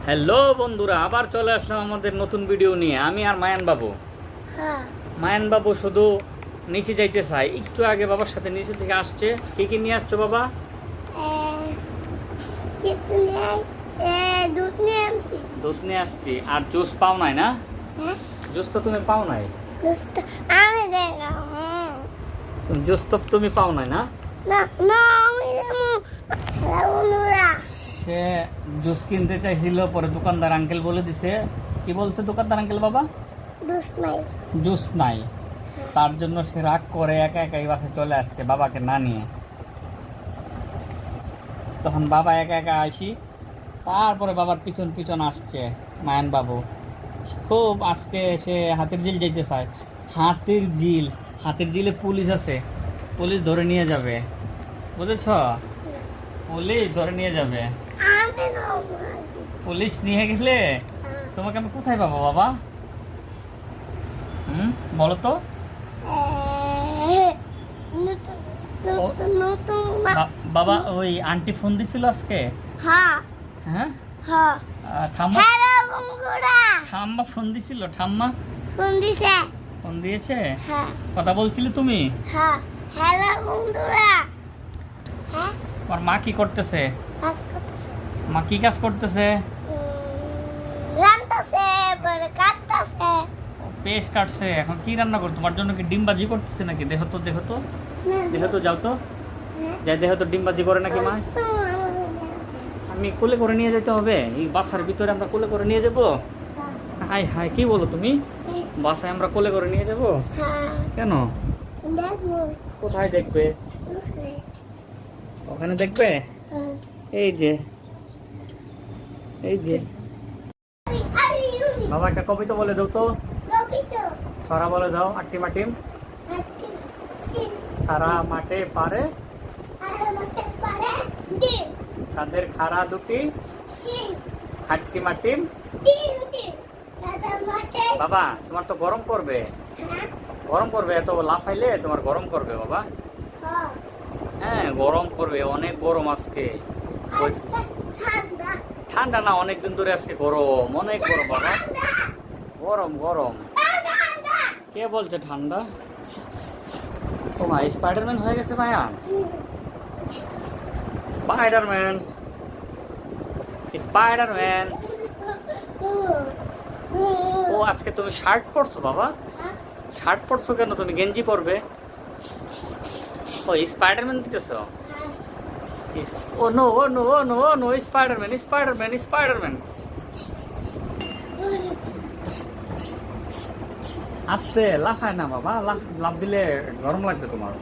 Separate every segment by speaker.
Speaker 1: Hello বন্ধুরা, আবার চলে আসলাম আমাদের নতুন ভিডিও নিয়ে। আমি আর মায়ান বাবু। মায়ান বাবু শুধু নিচে যাইতে চাই। একটু আগে বাবার সাথে নিচে থেকে আসছে। কি কি নিয়ে আসছো বাবা? দুধ নিয়ে আসছি। আর জুস পাও নাই না? জুস তো তুমি পাও নাই। জুস তো তুমি পাও নাই না? সে জুস কিনতে চাইছিল, পরে দোকানদার আঙ্কেল বলে দিছে। কি বলছে দোকানদার আঙ্কেল বাবা? জুস নাই। তার জন্য সে রাগ করে একা একা এই বাসে চলে আসছে বাবাকে না নিয়ে। তখন বাবা একা একা আসি, তারপরে বাবার পিছন পিছন আসছে মায়ান বাবু। খুব আজকে সে হাতির ঝিল যেতে চায়। হাতির ঝিলে পুলিশ আছে, পুলিশ ধরে নিয়ে যাবে, বুঝেছ? পুলিশ ধরে নিয়ে যাবে। পুলিশ নিয়ে গেলে তোমাকে আমি কোথায় পাবো বাবা? বলো তো। বাবা ওই আন্টি ফোন দিছিল আজকে। হ্যাঁ, ঠাম্মা ফোন দিছিল। ঠাম্মা ফোন দিয়েছে। কথা বলছিলে তুমি? তোমার মা কি করতেছে? মা কি কাজ করতেছে? পেস্ট কাটছে। এখন কি রান্না করো? তোমার জন্য কি ডিম ভাজি করতেছে নাকি? দেখো তো যাও তো, যাই দেখো তো ডিম ভাজি করে নাকি মা। আমি কোলে করে নিয়ে যেতে হবে? এই বাসার ভিতরে আমরা কোলে করে নিয়ে যাবো? হাই হাই, কি বলো তুমি? বাসায় আমরা কোলে করে নিয়ে যাবো? কেন? কোথায় দেখবে? ওখানে দেখবে। এই যে বাবা একটা কবিতা বলে দাও তো। ছড়া বলে দাও। আটটি মাটিম খারা মাঠে পারে, তাদের খাড়া দুটি হাট্টি মাটিম। বাবা তোমার তো গরম করবে, এত লাফাইলে তোমার গরম করবে বাবা। হ্যাঁ গরম করবে, অনেক গরম আজকে। ঠান্ডা না, অনেকদিন ধরে আজকে গরম, অনেক গরম বাবা। গরম। কে বলছে ঠান্ডা? তোমার স্পাইডারম্যান হয়ে গেছে মায়া। স্পাইডারম্যান। ও আজকে তুমি শার্ট পরছো বাবা? শার্ট পরছো কেন? তুমি গেঞ্জি পরবে। ও স্পাইডারম্যান দিতেছো? ও নো, স্পাইডারম্যান। আস্তে লাফায় না বাবা, লাফ দিলে গরম লাগবে তোমার।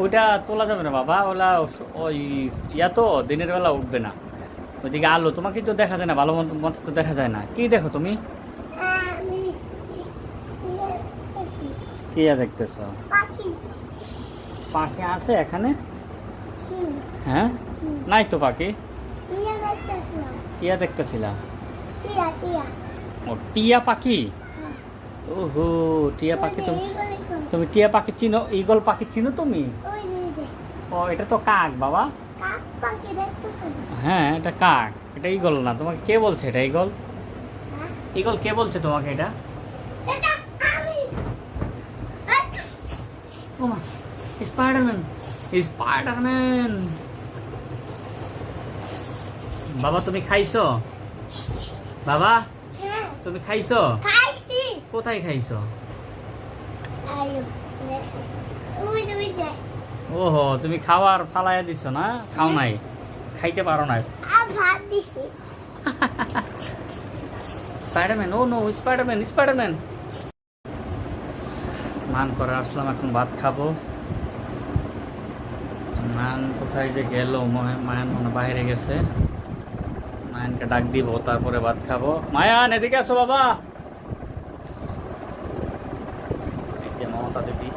Speaker 1: ওইটা তোলা যাবে না বাবা, ওই তো দিনের বেলা উঠবে না। ওইদিকে আলো, তোমাকে তো দেখা যায় না, ভালো মতো তো দেখা যায় না। কি দেখো তুমি? কি দেখতেছ? পাখি আছে এখানে? হ্যাঁ, নাই তো পাখি। টিয়া দেখতেছিলা? ও টিয়া পাখি। ওহো, টিয়া পাখি। তুমি টিয়া পাখি চিনো? ঈগল পাখি চিনো তুমি? ও এটা তো কাক বাবা। হ্যাঁ এটা কাক, এটা ঈগল না। তোমাকে কে বলছে এটা ঈগল? ঈগল কে বলছে তোমাকে এটা? স্পাইডারম্যান। বাবা তুমি খাইছো? বাবা তুমি খাইছো? কোথায় খাইছো? ওহো, তুমি খাবার ফালাইয়া দিছো না? খাও নাই, খাইতে পারো না। স্পাইডারম্যান। ও নো, স্পাইডারম্যান। মান করে আসলাম, এখন ভাত খাবো। মান কোথায় যে গেল? মায়ান মনে বাইরে গেছে। মায়ানকে ডাক দিব, তারপরে ভাত খাবো। মায়ান এদিকে আসো বাবা। মমতা দেবী।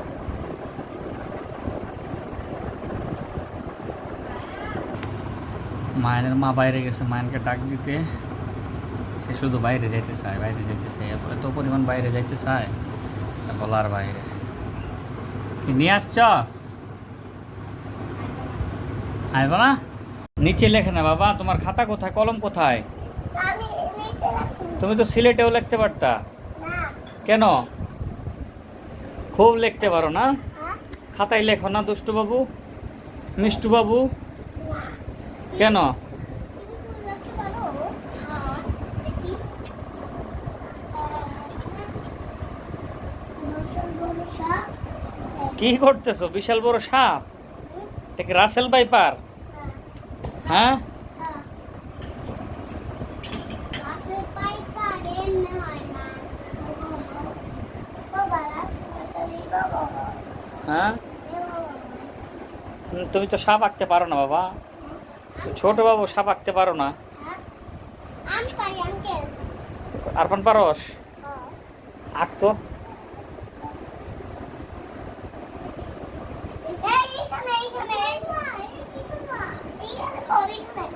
Speaker 1: মায়ানের মা বাইরে গেছে মায়ানকে ডাক দিতে। সে শুধু বাইরে যাইতে চায়, এত পরিমাণ বাইরে যাইতে চায় বলার বাইরে। কি নিয়ে আসছ? আয় বাবা, নিচে লেখে না বাবা, তোমার খাতা কোথায়, কলম কোথায়? তুমি তো সিলেটেও লিখতে পারতা। কেন? খুব লিখতে পারো না? খাতায় লেখো না দুষ্টু বাবু, মিষ্টু বাবু? কেন? কি করতেছো? বিশাল বড় সাপ? এটা কি রাসেল ভাইপার? হ্যাঁ, হ্যাঁ, তুমি তো সাপ আঁকতে পারো না বাবা, ছোট বাবু সাপ আঁকতে পারো না। আরফান পারস? আঁকতো।
Speaker 2: এইখানে